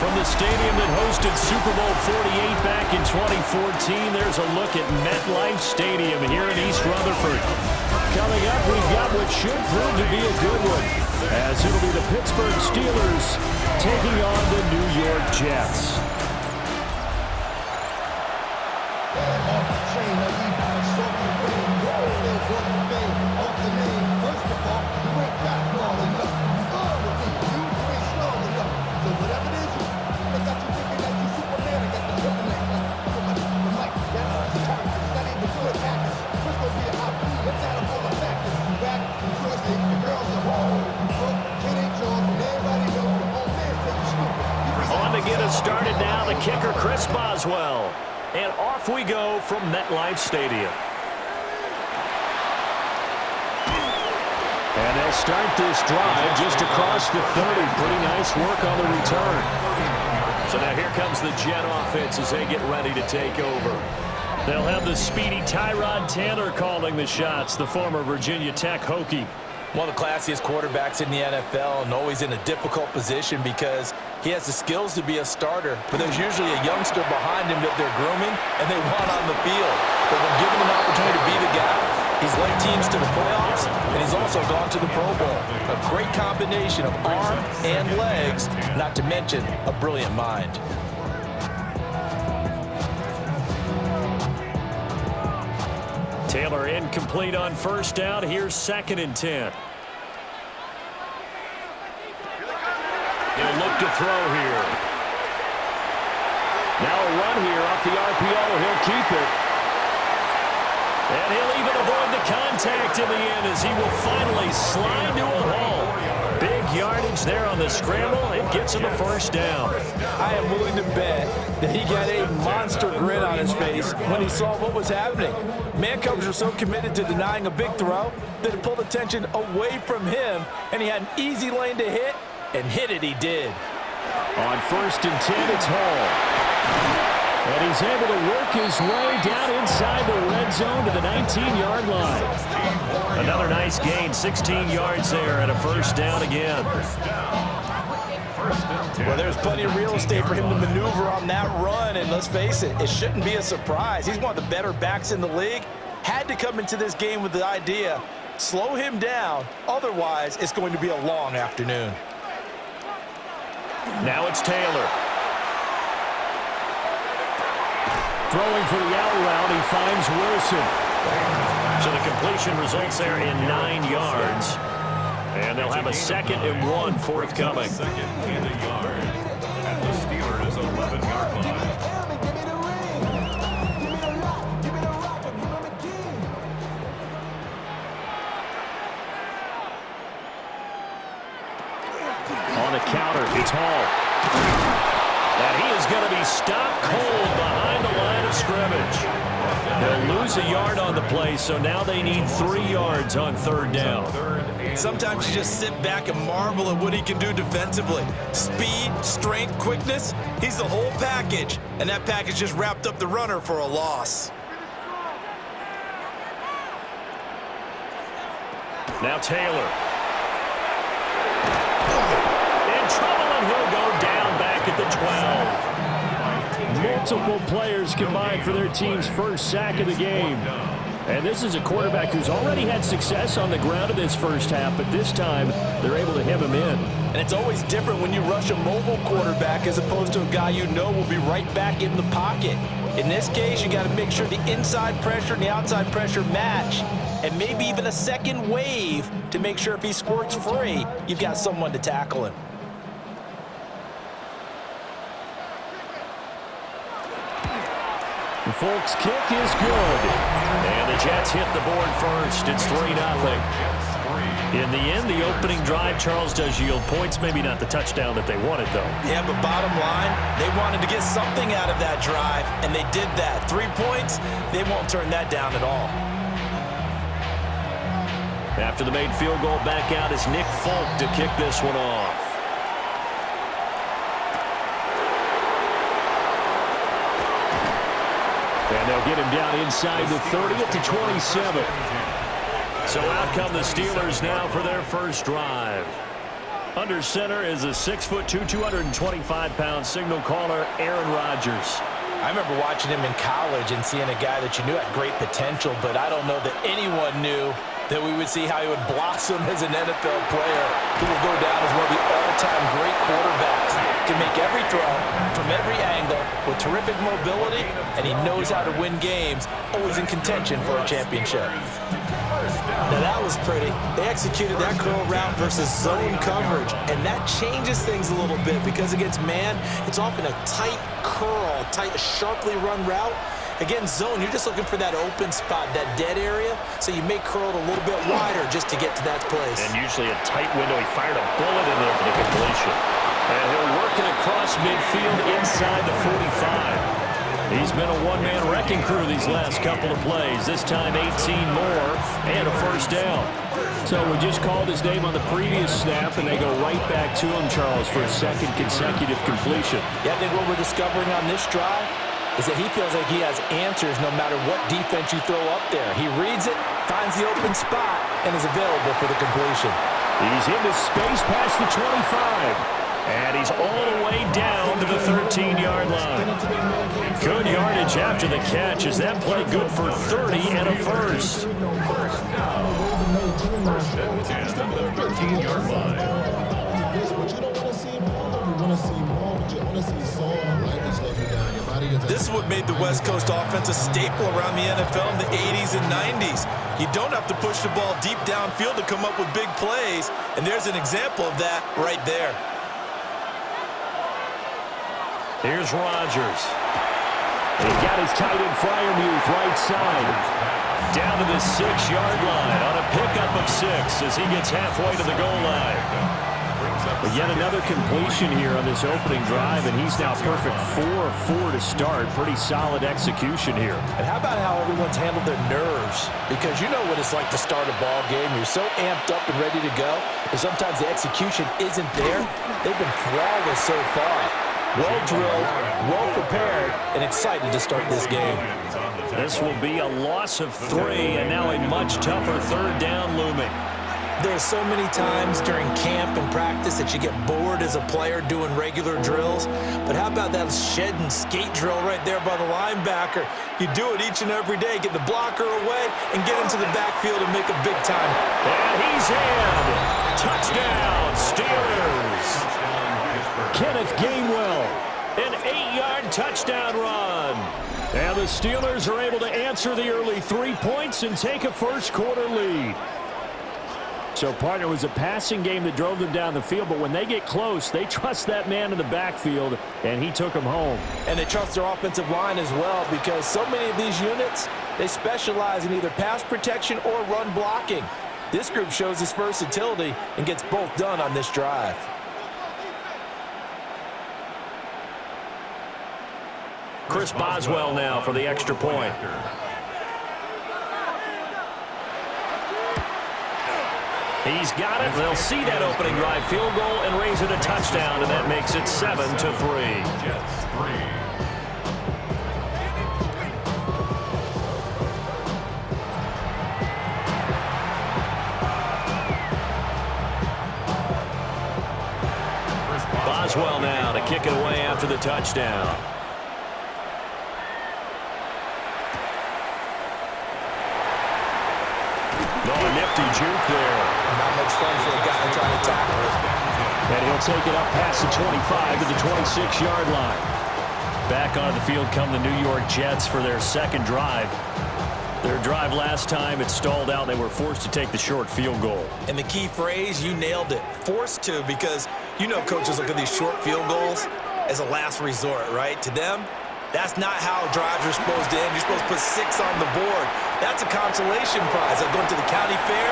From the stadium that hosted Super Bowl 48 back in 2014, there's a look at MetLife Stadium here in East Rutherford. Coming up, we've got what should prove to be a good one, as it'll be the Pittsburgh Steelers taking on the New York Jets. Get us started now, the kicker, Chris Boswell. And off we go from MetLife Stadium. And they'll start this drive just across the 30. Pretty nice work on the return. So now here comes the Jet offense as they get ready to take over. They'll have the speedy Tyrod Taylor calling the shots, the former Virginia Tech Hokie. One of the classiest quarterbacks in the NFL, and always in a difficult position because he has the skills to be a starter, but there's usually a youngster behind him that they're grooming and they want on the field. But when given an opportunity to be the guy, he's led teams to the playoffs, and he's also gone to the Pro Bowl. A great combination of arm and legs, not to mention a brilliant mind. Taylor incomplete on first down. Here's 2nd and 10. He'll look to throw here. Now a run here off the RPO. He'll keep it. And he'll even avoid the contact in the end as he will finally slide to a hole. Big yardage there on the scramble. It gets him the first down. I am willing to bet that he got a monster grin on his face when he saw what was happening. Man coverage was so committed to denying a big throw that it pulled attention away from him, and he had an easy lane to hit, and hit it he did. On 1st and 10, it's Hall. And he's able to work his way down inside the red zone to the 19-yard line. Another nice gain, 16 yards there, and a first down again. Well, there's plenty of real estate for him to maneuver on that run, and let's face it, it shouldn't be a surprise. He's one of the better backs in the league. Had to come into this game with the idea, slow him down, otherwise it's going to be a long afternoon. Now it's Taylor. Throwing for the out route, he finds Wilson. So the completion results there in 9 yards. And they'll have a 2nd and 1 forthcoming. 2nd and a yard at the Steelers' 11-yard line. On a counter, it's Hall. And he is going to be stopped cold behind the line of scrimmage. They'll lose a yard on the play, so now they need 3 yards on 3rd down. Sometimes you just sit back and marvel at what he can do defensively. Speed, strength, quickness, he's the whole package. And that package just wrapped up the runner for a loss. Now Taylor. In trouble, and he'll go down back at the 12. Multiple players combined for their team's first sack of the game. And this is a quarterback who's already had success on the ground in this first half, but this time they're able to hem him in. And it's always different when you rush a mobile quarterback as opposed to a guy you know will be right back in the pocket. In this case, you got to make sure the inside pressure and the outside pressure match, and maybe even a second wave to make sure if he squirts free, you've got someone to tackle him. The Folks' kick is good. And the Jets hit the board first. It's 3-0. In the end, the opening drive, Charles, does yield points. Maybe not the touchdown that they wanted, though. Yeah, but bottom line, they wanted to get something out of that drive, and they did that. 3 points, they won't turn that down at all. After the made field goal, back out is Nick Folk to kick this one off. And they'll get him down inside the 30 at the 27. So out come the Steelers now for their first drive. Under center is a 6'2", 225-pound signal caller, Aaron Rodgers. I remember watching him in college and seeing a guy that you knew had great potential, but I don't know that anyone knew that we would see how he would blossom as an NFL player who will go down as one of the all-time great quarterbacks. Can make every throw from every angle with terrific mobility, and he knows how to win games, always in contention for a championship. Now that was pretty. They executed that curl route versus zone coverage, and that changes things a little bit because against man, it's often a tight curl, tight, sharply run route. Against zone, you're just looking for that open spot, that dead area, so you may curl it a little bit wider just to get to that place. And usually a tight window. He fired a bullet in there for the completion. And he'll work it across midfield inside the 45. He's been a one-man wrecking crew these last couple of plays. This time 18 more and a first down. So we just called his name on the previous snap, and they go right back to him, Charles, for a second consecutive completion. Yeah, I think what we're discovering on this drive is that he feels like he has answers no matter what defense you throw up there. He reads it, finds the open spot, and is available for the completion. He's into space past the 25. And he's all the way down to the 13-yard line. Good yardage after the catch. Is that play good for 30 and a first? First and 10 at the 13-yard line. This is what made the West Coast offense a staple around the NFL in the 80s and 90s. You don't have to push the ball deep downfield to come up with big plays, and there's an example of that right there. Here's Rodgers. He's got his tight end Freiermuth right side. Down to the 6-yard line on a pickup of 6 as he gets halfway to the goal line. But yet another completion here on this opening drive, and he's now perfect 4 of 4 to start. Pretty solid execution here. And how about how everyone's handled their nerves? Because you know what it's like to start a ball game. You're so amped up and ready to go, and sometimes the execution isn't there. They've been flawless so far. Well drilled, well prepared, and excited to start this game. This will be a loss of 3, and now a much tougher third down looming. There's so many times during camp and practice that you get bored as a player doing regular drills. But how about that shed and skate drill right there by the linebacker? You do it each and every day. Get the blocker away and get into the backfield and make a big time. And he's in. Touchdown, Steelers. Kenneth Gainwell, an 8-yard touchdown run. And the Steelers are able to answer the early 3 points and take a first-quarter lead. So, partner, it was a passing game that drove them down the field, but when they get close, they trust that man in the backfield, and he took them home. And they trust their offensive line as well, because so many of these units, they specialize in either pass protection or run blocking. This group shows its versatility and gets both done on this drive. Chris Boswell now for the extra point. He's got it. They'll see that opening drive field goal and raise it a touchdown, and that makes it 7-3. Jets 3. Boswell now to kick it away after the touchdown. Oh, a nifty juke there. Not much fun for a guy trying to tackle it. And he'll take it up past the 25 to the 26-yard line. Back on the field come the New York Jets for their second drive. Their drive last time, it stalled out. They were forced to take the short field goal. And the key phrase, you nailed it. Forced to, because you know coaches look at these short field goals as a last resort, right? To them, that's not how drives are supposed to end. You're supposed to put 6 on the board. That's a consolation prize. Like going to the county fair,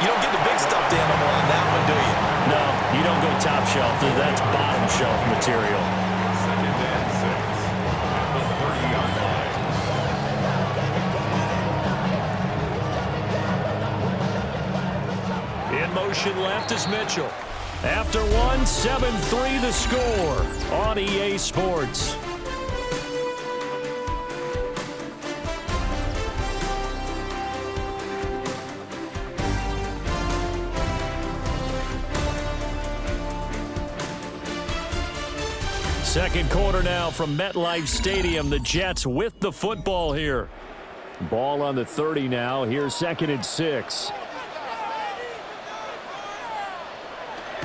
you don't get the big stuffed animal on that one, do you? No, you don't go top shelf. That's bottom shelf material. Second and 6 at the 30-yard line. In motion left is Mitchell. After one, 7-3 the score on EA Sports. Second quarter now from MetLife Stadium. The Jets with the football here. Ball on the 30 now. Here's 2nd and 6.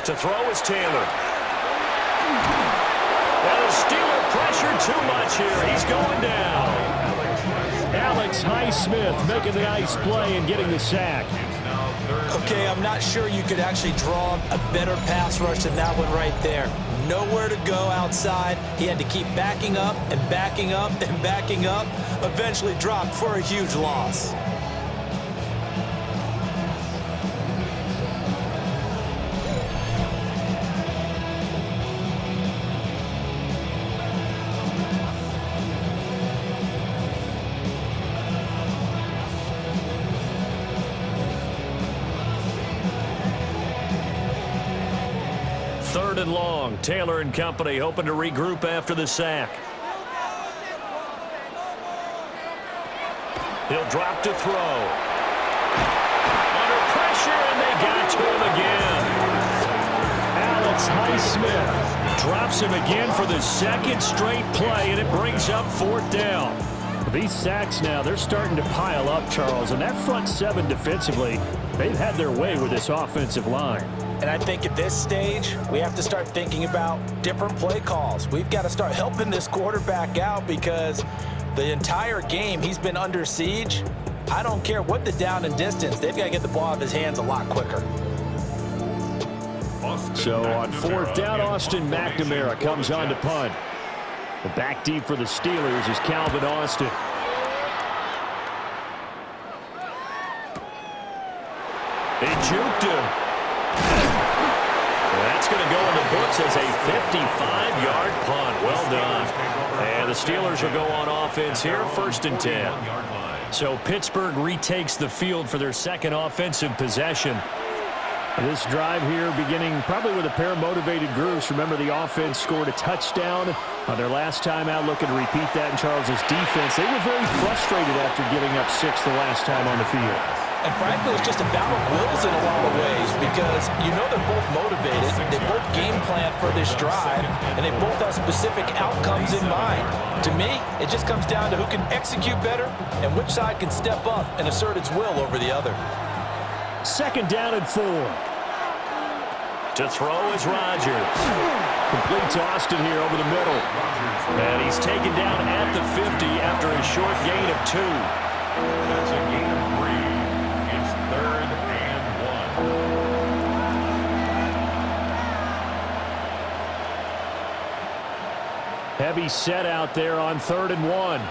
To throw is Taylor. And the Steeler pressure too much here. He's going down. Alex Highsmith making the nice play and getting the sack. Okay, I'm not sure you could actually draw a better pass rush than that one right there. Nowhere to go outside. He had to keep backing up and backing up and backing up. Eventually dropped for a huge loss. Third and long. Taylor and company hoping to regroup after the sack. He'll drop to throw. Under pressure, and they got to him again. Alex Highsmith drops him again for the second straight play, and it brings up 4th down. These sacks now, they're starting to pile up, Charles, and that front 7 defensively, they've had their way with this offensive line. And I think at this stage, we have to start thinking about different play calls. We've got to start helping this quarterback out because the entire game he's been under siege. I don't care what the down and distance. They've got to get the ball out of his hands a lot quicker. So on 4th down, Austin McNamara comes on to punt. The back deep for the Steelers is Calvin Austin. They juked him. That's going to go in the books as a 55-yard punt. Well done. And the Steelers will go on offense here, 1st and 10. So Pittsburgh retakes the field for their second offensive possession. This drive here beginning probably with a pair of motivated groups. Remember, the offense scored a touchdown on their last time out, looking to repeat that in Charles's defense. They were very frustrated after giving up 6 the last time on the field. And frankly, it's just a battle of wills in a lot of ways because you know they're both motivated. They both game plan for this drive, and they both have specific outcomes in mind. To me, it just comes down to who can execute better and which side can step up and assert its will over the other. 2nd down and 4. To throw is Rodgers. Complete to Austin here over the middle. And he's taken down at the 50 after a short gain of 2. That's a gain of 3. It's 3rd and 1. Heavy set out there on 3rd and 1.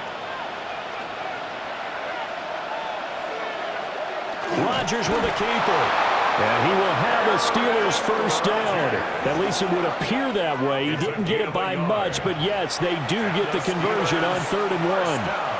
Rodgers with a keeper. And he will have a Steelers 1st down. At least it would appear that way. He didn't get it by much, but yes, they do get the conversion on 3rd and 1.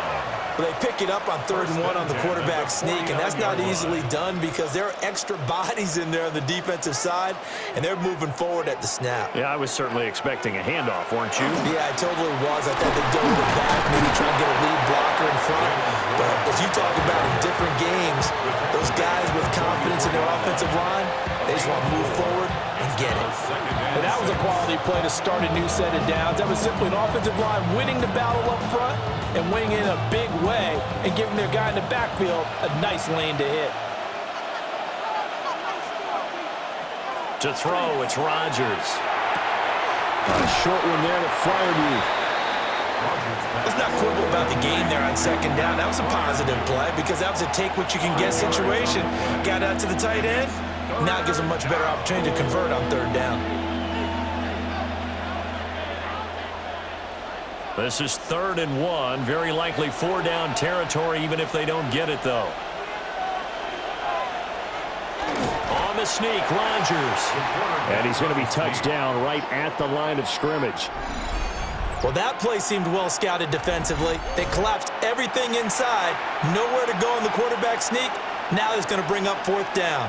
They pick it up on 3rd and 1 on the quarterback sneak, and that's not easily done because there are extra bodies in there on the defensive side, and they're moving forward at the snap. Yeah, I was certainly expecting a handoff, weren't you? Yeah, I totally was. I thought they'd go to the back, maybe try and get a lead blocker in front. But as you talk about in different games, those guys with confidence in their offensive line, they just want to move forward and get it. And that was a quality play to start a new set of downs. That was simply an offensive line winning the battle up front and winning in a big way and giving their guy in the backfield a nice lane to hit. To throw, it's Rodgers. A short one there to Freiermuth. Let's not quibble about the gain there on 2nd down. That was a positive play because that was a take-what-you-can-get situation. Got out to the tight end. Now it gives them a much better opportunity to convert on 3rd down. This is 3rd and 1. Very likely 4-down territory, even if they don't get it, though. On the sneak, Rodgers. And he's going to be touched down right at the line of scrimmage. Well, that play seemed well scouted defensively. They collapsed everything inside. Nowhere to go on the quarterback sneak. Now it's going to bring up 4th down.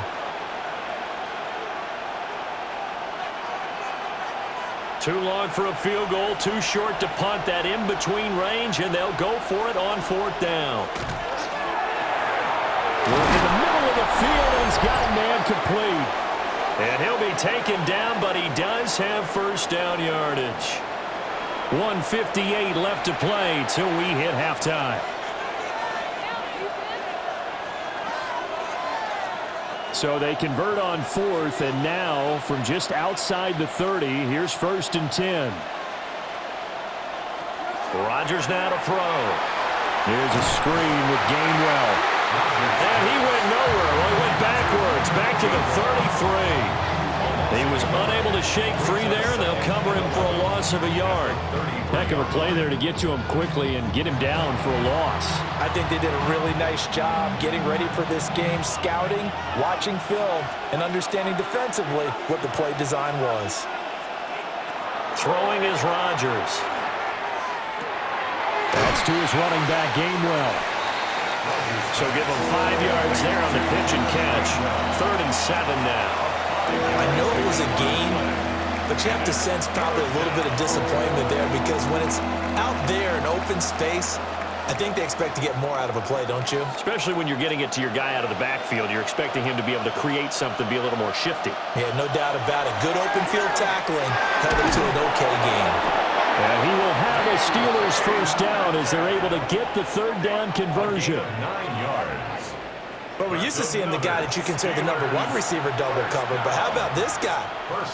Too long for a field goal, too short to punt. That in-between range, and they'll go for it on 4th down. Work in the middle of the field, and he's got a man complete. And he'll be taken down, but he does have 1st down yardage. 1:58 left to play till we hit halftime. So they convert on 4th, and now from just outside the 30, here's 1st and 10. Rodgers now to throw. Here's a screen with Gainwell. And he went nowhere. Well, he went backwards, back to the 33. He was unable to shake free there, and they'll cover him for a loss of a yard. Heck of a play there to get to him quickly and get him down for a loss. I think they did a really nice job getting ready for this game, scouting, watching film, and understanding defensively what the play design was. Throwing is Rodgers. That's to his running back, Gainwell. So give him 5 yards there on the pitch and catch. 3rd and 7 now. I know it was a gain, but you have to sense probably a little bit of disappointment there because when it's out there in open space, I think they expect to get more out of a play, don't you? Especially when you're getting it to your guy out of the backfield. You're expecting him to be able to create something, be a little more shifty. Yeah, no doubt about it. Good open field tackling held him to an okay game. And he will have a Steelers first down as they're able to get the 3rd down conversion. 9 yards. But we're used to seeing the guy that you consider the number 1 receiver double covered. But how about this guy?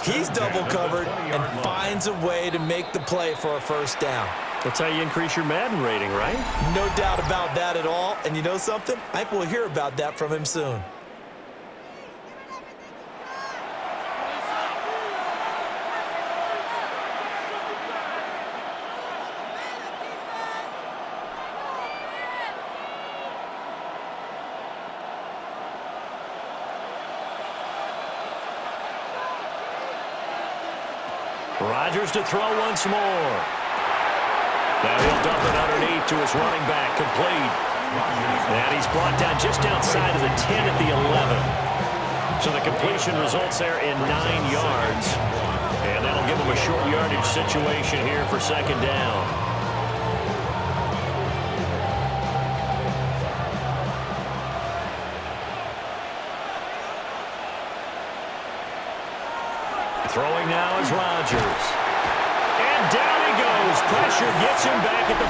He's double covered and finds a way to make the play for a first down. That's how you increase your Madden rating, right? No doubt about that at all. And you know something? I think we'll hear about that from him soon. Rodgers to throw once more. Now he'll dump it underneath to his running back, complete. And he's brought down just outside of the 10 at the 11. So the completion results there in 9 yards. And that'll give him a short yardage situation here for 2nd down. Throwing now is Rodgers. And down he goes. Pressure gets him back at the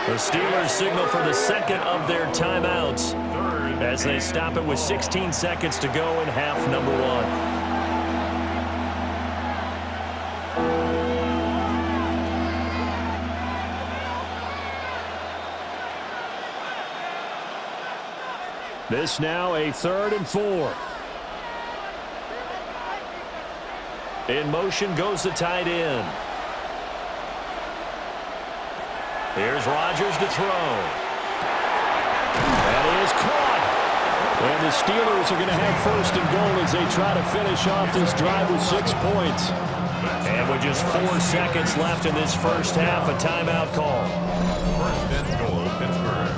14. The Steelers signal for the 2nd of their timeouts as they stop it with 16 seconds to go in half number 1. This now a 3rd and 4. In motion goes the tight end. Here's Rodgers to throw. That is caught. And the Steelers are going to have 1st and goal as they try to finish off this drive with 6 points. And with just 4 seconds left in this first half, a timeout call. 1st and goal, Pittsburgh.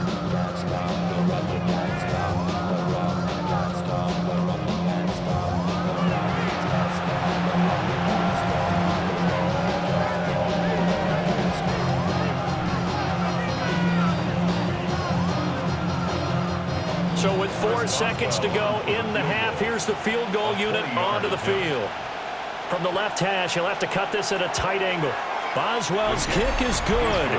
So with 4 seconds to go in the half, here's the field goal unit onto the field. From the left hash, he'll have to cut this at a tight angle. Boswell's kick is good.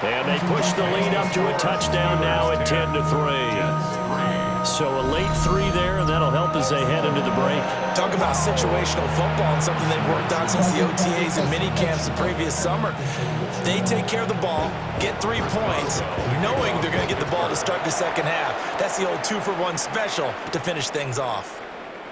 And they push the lead up to a touchdown now at 10-3. So a late 3 there, and that'll help as they head into the break. Talk about situational football and something they've worked on since the OTAs and mini camps the previous summer. They take care of the ball, get 3 points, knowing they're going to get the ball to start the 2nd half. That's the old 2-for-1 special to finish things off.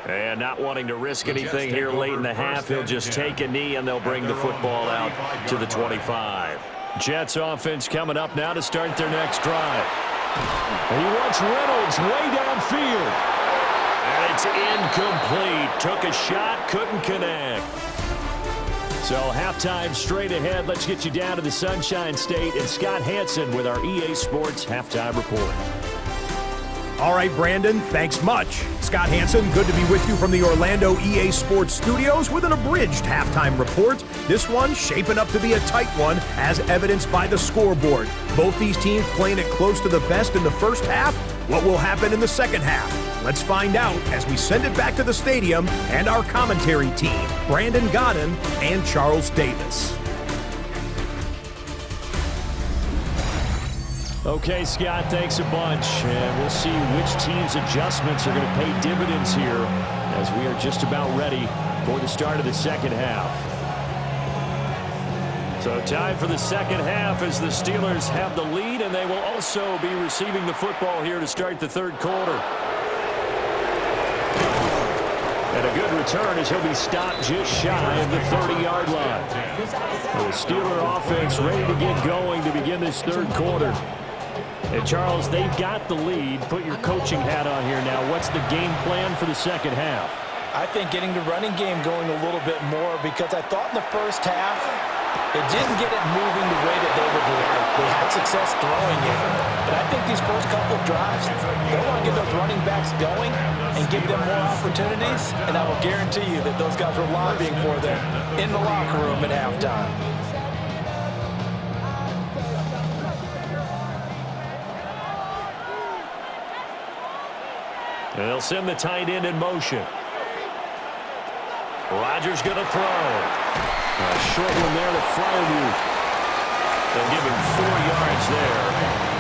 And not wanting to risk anything here late in the half, he'll just take a knee, and they'll bring the football out to the 25. Jets offense coming up now to start their next drive. He wants Reynolds way downfield. And it's incomplete. Took a shot, couldn't connect. So halftime straight ahead. Let's get you down to the Sunshine State and Scott Hansen with our EA Sports Halftime Report. All right, Brandon, thanks much. Scott Hansen, good to be with you from the Orlando EA Sports Studios with an abridged halftime report. This one shaping up to be a tight one, as evidenced by the scoreboard. Both these teams playing it close to the vest in the first half. What will happen in the second half? Let's find out as we send it back to the stadium and our commentary team, Brandon Godden and Charles Davis. Okay, Scott, thanks a bunch. And we'll see which team's adjustments are going to pay dividends here as we are just about ready for the start of the second half. So time for the second half as the Steelers have the lead, and they will also be receiving the football here to start the third quarter. And a good return as he'll be stopped just shy of the 30-yard line. The Steeler offense ready to get going to begin this third quarter. And Charles, they've got the lead. Put your coaching hat on here now. What's the game plan for the second half? I think getting the running game going a little bit more, because I thought in the first half it didn't get it moving the way that they would like. They had success throwing it. But I think these first couple of drives, they want to get those running backs going and give them more opportunities. And I will guarantee you that those guys were lobbying for them in the locker room at halftime. They'll send the tight end in motion. Rodgers going to throw. A short one there to Fryermuth. They'll give him 4 yards there.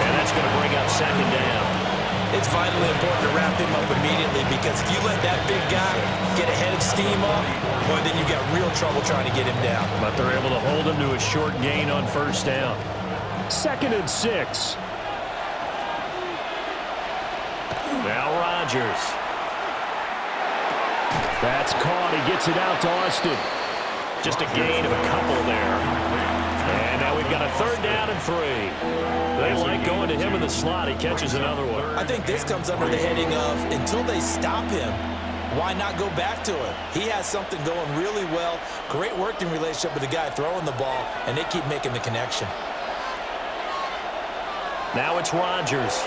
And that's going to bring up second down. It's vitally important to wrap him up immediately, because if you let that big guy get a head of steam up, boy, then you've got real trouble trying to get him down. But they're able to hold him to a short gain on first down. 2nd and 6. Now Rodgers. That's caught. He gets it out to Austin. Just a gain of a couple there. And now we've got a 3rd down and 3. They like going to him in the slot. He catches another one. I think this comes under the heading of, until they stop him, why not go back to him? He has something going really well. Great working relationship with the guy throwing the ball, and they keep making the connection. Now it's Rodgers.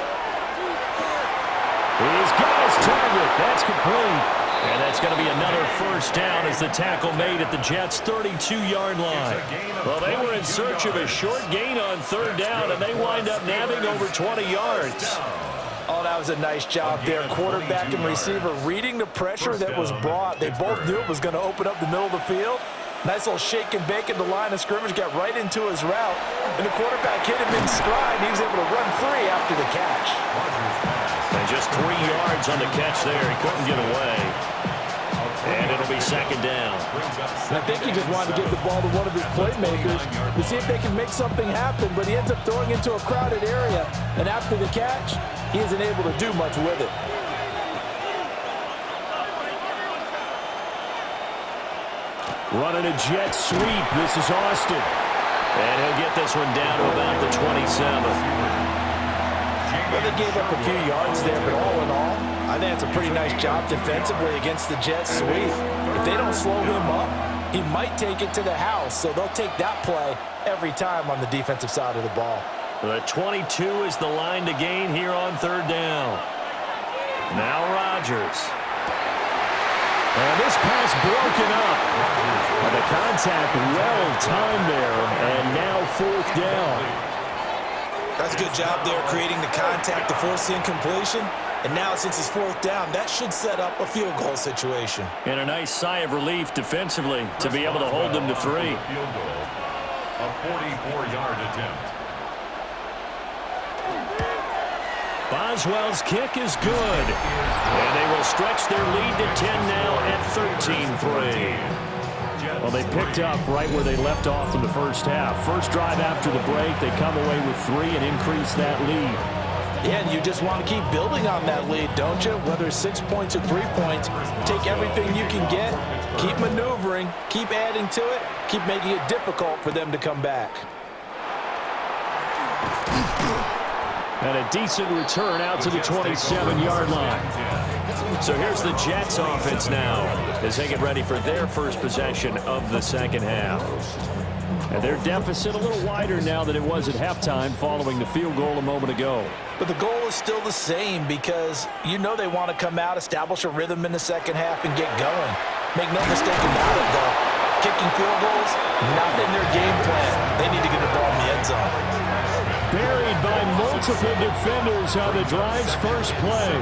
He's got his target. That's complete. And that's going to be another first down as the tackle made at the Jets' 32-yard line. Well, they were in search of a short gain on 3rd down, and they wind up nabbing over 20 yards. Oh, that was a nice job there. Quarterback and receiver reading the pressure that was brought. They both knew it was going to open up the middle of the field. Nice little shake and bake at the line of scrimmage, got right into his route. And the quarterback hit him in stride, and he was able to run free after the catch. And just 3 yards on the catch there. He couldn't get away. And it'll be second down. And I think he just wanted to give the ball to one of his playmakers to see if they can make something happen, but he ends up throwing into a crowded area. And after the catch, he isn't able to do much with it. Running a jet sweep. This is Austin. And he'll get this one down to about the 27. Well, they gave up a few yards there, but all in all, I think it's a pretty nice job defensively against the jet sweep. If they don't slow him up, he might take it to the house, so they'll take that play every time on the defensive side of the ball. The 22 is the line to gain here on 3rd down. Now Rodgers. And this pass broken up. And the contact well timed there, and now 4th down. That's a good job there, creating the contact to force the incompletion. And now, since it's 4th down, that should set up a field goal situation. And a nice sigh of relief defensively to be able to hold them to 3. Field goal, a 44-yard attempt. Boswell's kick is good. And they will stretch their lead to 10 now at 13-3. Well, they picked up right where they left off in the first half. First drive after the break, they come away with 3 and increase that lead. Yeah, and you just want to keep building on that lead, don't you? Whether it's 6 points or 3 points, take everything you can get, keep maneuvering, keep adding to it, keep making it difficult for them to come back. And a decent return out to the 27-yard line. So here's the Jets offense now as they get ready for their first possession of the second half. And their deficit a little wider now than it was at halftime following the field goal a moment ago. But the goal is still the same, because you know they want to come out, establish a rhythm in the second half, and get going. Make no mistake about it, though. Kicking field goals, not in their game plan. They need to get the ball in the end zone. Buried by multiple multiple defenders on the drive's first play.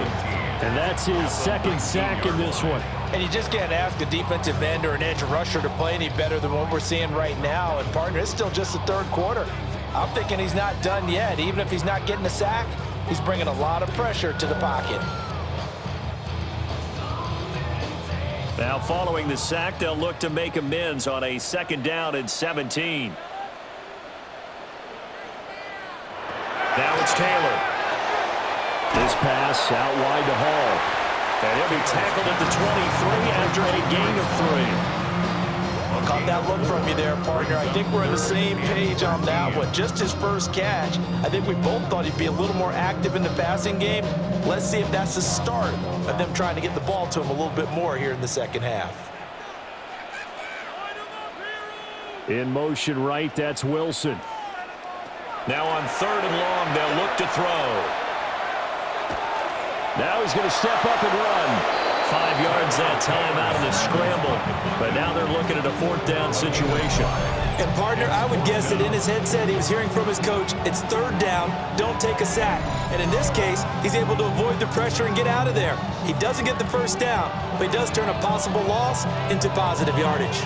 And that's his second sack in this one. And you just can't ask a defensive end or an edge rusher to play any better than what we're seeing right now. And, partner, it's still just the third quarter. I'm thinking he's not done yet. Even if he's not getting a sack, he's bringing a lot of pressure to the pocket. Now, following the sack, they'll look to make amends on a 2nd down and 17. Now it's Taylor. This pass out wide to Hall. And he'll be tackled at the 23 after a gain of 3. Caught that look from you there, partner. I think we're on the same page on that one. Just his first catch. I think we both thought he'd be a little more active in the passing game. Let's see if that's the start of them trying to get the ball to him a little bit more here in the second half. In motion right, that's Wilson. Now on 3rd and long, they'll look to throw. Now he's going to step up and run. 5 yards that time out of the scramble. But now they're looking at a 4th down situation. And, partner, I would guess that in his headset he was hearing from his coach, it's 3rd down, don't take a sack. And in this case, he's able to avoid the pressure and get out of there. He doesn't get the 1st down, but he does turn a possible loss into positive yardage.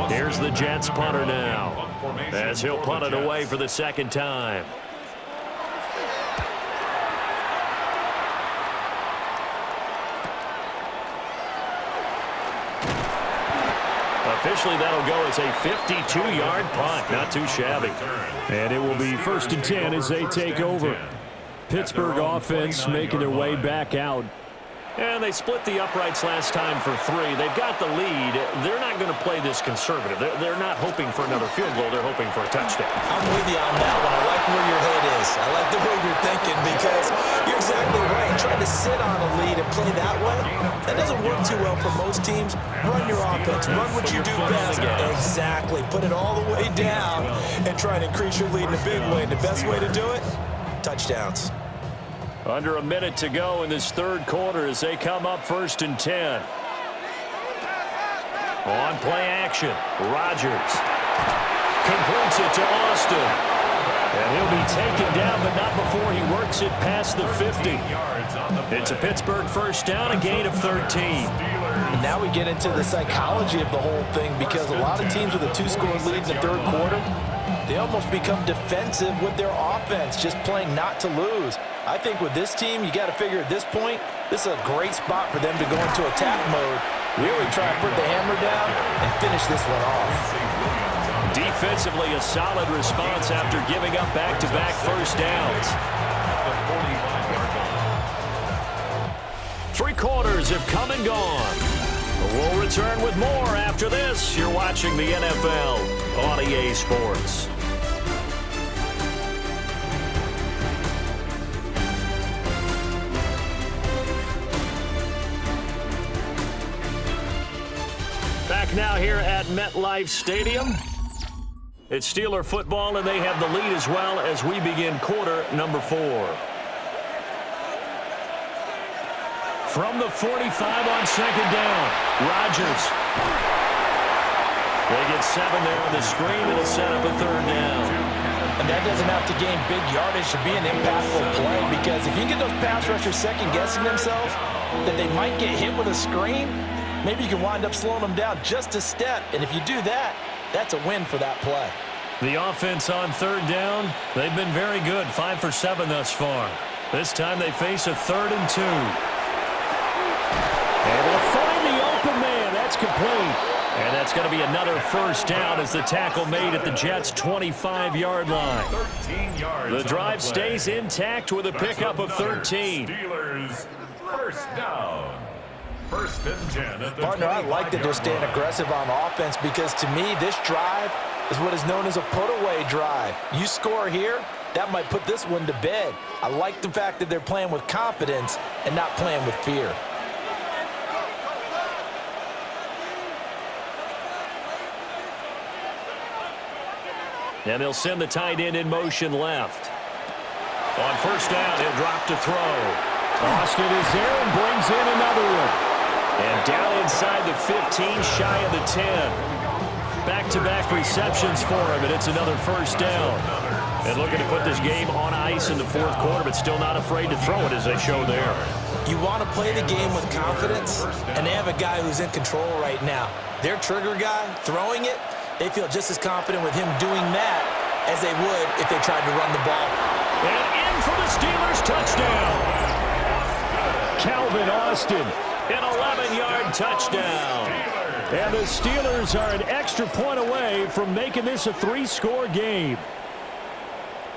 Here's the Jets punter now, as he'll punt it away for the 2nd time. Officially, that'll go as a 52-yard punt. Not too shabby. And it will be 1st and 10 as they take over. Pittsburgh offense making their way back out. And they split the uprights last time for 3. They've got the lead. They're not going to play this conservative. They're not hoping for another field goal. They're hoping for a touchdown. I'm with you on that one. I like where your head is. I like the way you're thinking because you're exactly right. Trying to sit on a lead and play that way, that doesn't work too well for most teams. Run your offense. Run what you do best. Exactly. Put it all the way down and try and increase your lead in a big way. And the best way to do it, touchdowns. Under a minute to go in this 3rd quarter as they come up 1st and 10. On play action, Rodgers completes it to Austin. And he'll be taken down, but not before he works it past the 50. It's a Pittsburgh 1st down, a gain of 13. And now we get into the psychology of the whole thing because a lot of teams with a 2-score lead in the 3rd quarter, they almost become defensive with their offense, just playing not to lose. I think with this team, you got to figure at this point, this is a great spot for them to go into attack mode, really try to put the hammer down and finish this one off. Defensively, a solid response after giving up back-to-back 1st downs. 3 quarters have come and gone. We'll return with more after this. You're watching the NFL on EA Sports. Back now here at MetLife Stadium. It's Steeler football, and they have the lead as well as we begin quarter number 4. From the 45 on 2nd down, Rodgers. They get 7 there on the screen. It'll set up a 3rd down. And that doesn't have to gain big yardage to be an impactful play because if you get those pass rushers second-guessing themselves that they might get hit with a screen, maybe you can wind up slowing them down just a step. And if you do that, that's a win for that play. The offense on 3rd down, they've been very good, 5 for 7 thus far. This time they face a 3rd and 2. Able to find the open man. That's complete. And that's going to be another 1st down as the tackle made at the Jets' 25-yard line. 13 yards. The drive stays intact with a pickup of 13. Steelers 1st down. 1st and 10 at the Partner, I like that they're staying aggressive on offense because to me, this drive is what is known as a put-away drive. You score here, that might put this one to bed. I like the fact that they're playing with confidence and not playing with fear. And they'll send the tight end in motion left. On 1st down, he'll drop to throw. Austin is there and brings in another one. And down inside the 15, shy of the 10. Back-to-back receptions for him, and it's another 1st down. And looking to put this game on ice in the fourth quarter, but still not afraid to throw it as they show there. You want to play the game with confidence, and they have a guy who's in control right now. Their trigger guy, throwing it, they feel just as confident with him doing that as they would if they tried to run the ball. And in for the Steelers, touchdown. Calvin Austin, an 11-yard touchdown. And the Steelers are an extra point away from making this a 3-score game.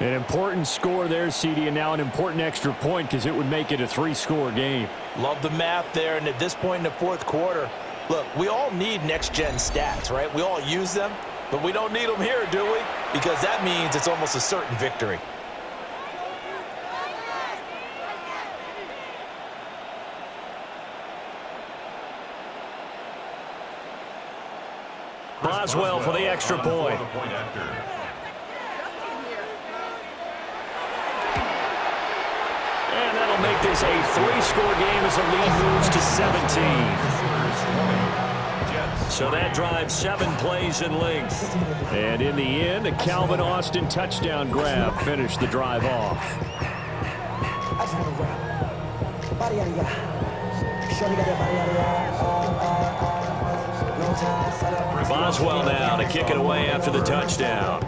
An important score there, CD, and now an important extra point because it would make it a 3-score game. Love the math there, and at this point in the fourth quarter, look, we all need next-gen stats, right? We all use them, but we don't need them here, do we? Because that means it's almost a certain victory. Boswell for the extra point. And that'll make this a 3-score game as the lead moves to 17. So that drives 7 plays in length. And in the end, a Calvin Austin touchdown grab finished the drive off. Boswell now to kick it away after the touchdown.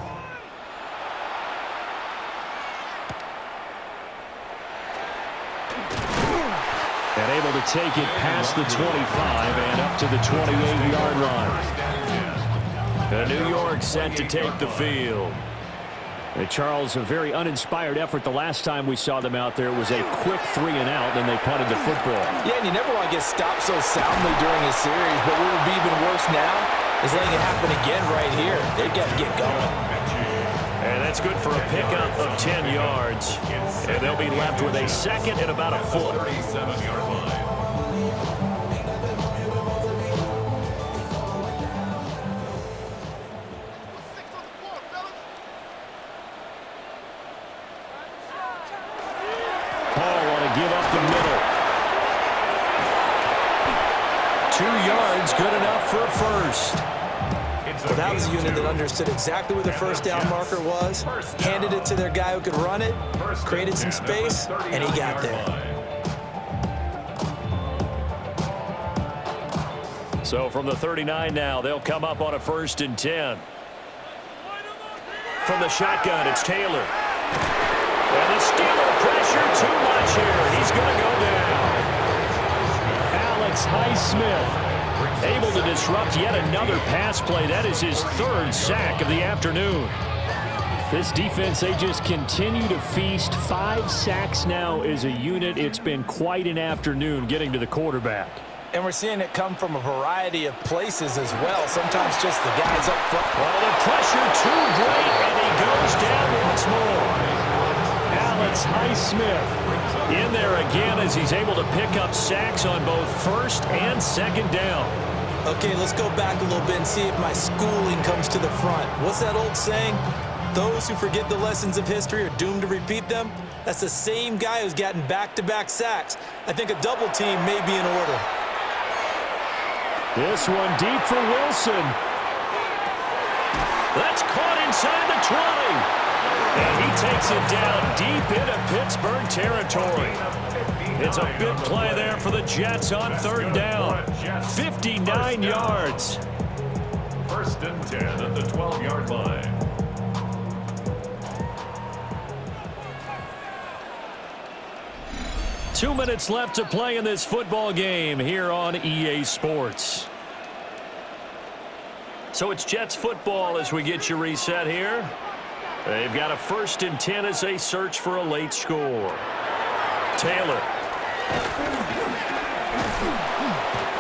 And able to take it past the 25 and up to the 28-yard line. New York set to take the field. And Charles, a very uninspired effort the last time we saw them out there. It was a quick 3-and-out, and they punted the football. Yeah, and you never want to get stopped so soundly during a series, but what would be even worse now is letting it happen again right here. They've got to get going. And that's good for a pickup of 10 yards. And they'll be left with a second and about a foot. 37-yard line. Paul want to give up the middle. 2 yards, good enough for a first. Well, that was a unit that understood exactly where the first down marker was, handed it to their guy who could run it, created some space, and he got there. So from the 39 now, they'll come up on a 1st and 10. From the shotgun, it's Taylor. And the Steeler pressure too much here. He's going to go down. Alex Highsmith able to disrupt yet another pass play. That is his 3rd sack of the afternoon. This defense, they just continue to feast. 5 sacks now as a unit. It's been quite an afternoon getting to the quarterback. And we're seeing it come from a variety of places as well. Sometimes just the guys up front. Well, the pressure too great, and he goes down once more. Alex Highsmith in there again as he's able to pick up sacks on both 1st and 2nd down. Okay, let's go back a little bit and see if my schooling comes to the front. What's that old saying? Those who forget the lessons of history are doomed to repeat them. That's the same guy who's gotten back-to-back sacks. I think a double team may be in order. This one deep for Wilson. That's caught inside the 20. And he takes it down deep into Pittsburgh territory. It's a big play there for the Jets on 3rd down. 59 yards. 1st and 10 at the 12-yard line. Two minutes left to play in this football game here on EA Sports. So it's Jets football as we get you reset here. They've got a 1st and 10 as they search for a late score. Taylor.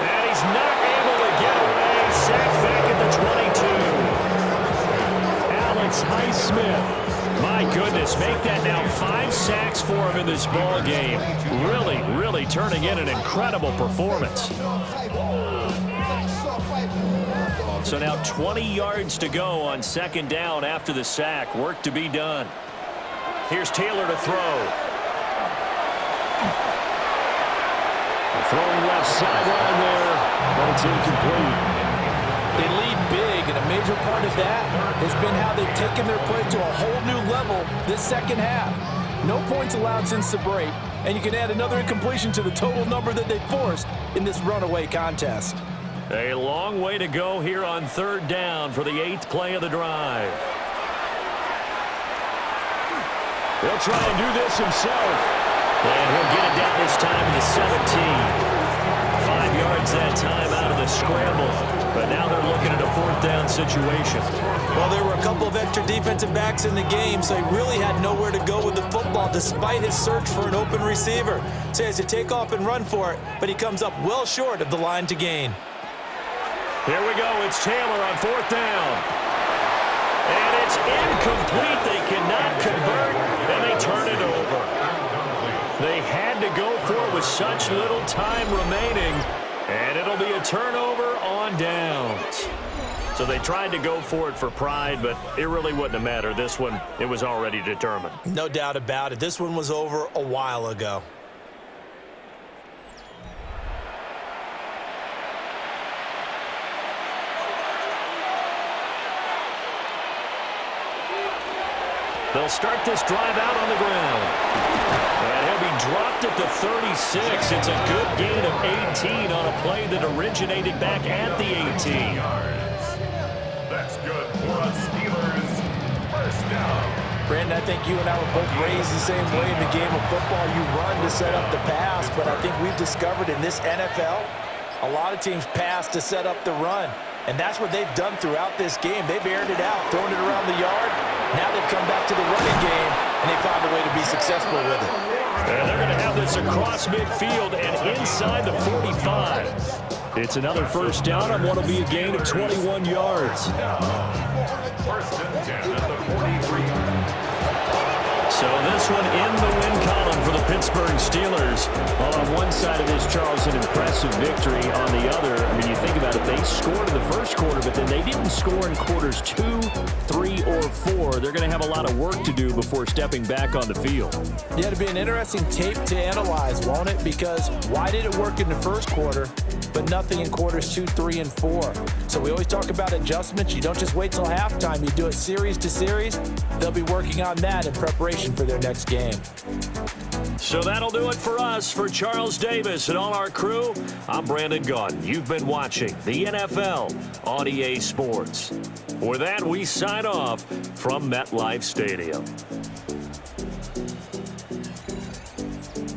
And he's not able to get away. Sacked back at the 22. Alex Highsmith. My goodness, make that now 5 sacks for him in this ball game. Really, really turning in an incredible performance. So now 20 yards to go on 2nd down after the sack. Work to be done. Here's Taylor to throw. Throwing left sideline there, but it's incomplete. They lead big, and a major part of that has been how they've taken their play to a whole new level this second half. No points allowed since the break, and you can add another incompletion to the total number that they forced in this runaway contest. A long way to go here on third down for the 8th play of the drive. He'll try and do this himself. And he'll get it down this time to the 17. 5 yards that time out of the scramble. But now they're looking at a 4th down situation. Well, there were a couple of extra defensive backs in the game, so he really had nowhere to go with the football despite his search for an open receiver. So he has to take off and run for it, but he comes up well short of the line to gain. Here we go. It's Taylor on 4th down. And it's incomplete. They cannot convert, and they turn it over. They had to go for it with such little time remaining, and it'll be a turnover on downs. So they tried to go for it for pride, but it really wouldn't have mattered. This one, it was already determined. No doubt about it. This one was over a while ago. They'll start this drive out on the ground. And he'll be dropped at the 36. It's a good gain of 18 on a play that originated back at the 18. That's good for a Steelers first down. Brandon, I think you and I were both raised the same way in the game of football. You run to set up the pass, but I think we've discovered in this NFL, a lot of teams pass to set up the run. And that's what they've done throughout this game. They've aired it out, thrown it around the yard. Now they've come back to the running game, and they found a way to be successful with it. And they're going to have this across midfield and inside the 45. It's another first down on what will be a gain of 21 yards. First and 10 at the 43. So this one in the win column for the Pittsburgh Steelers. Well, on one side of this, Charles, an impressive victory. On the other, I mean, you think about it, they scored in the first quarter, but then they didn't score in quarters 2, 3, or 4. They're going to have a lot of work to do before stepping back on the field. Yeah, it'll be an interesting tape to analyze, won't it? Because why did it work in the first quarter, but nothing in quarters 2, 3, and 4? So we always talk about adjustments. You don't just wait till halftime. You do it series to series. They'll be working on that in preparation for their next game. So that'll do it for us. For Charles Davis and all our crew, I'm Brandon Gaudin. You've been watching the NFL on EA Sports. For that, we sign off from MetLife Stadium.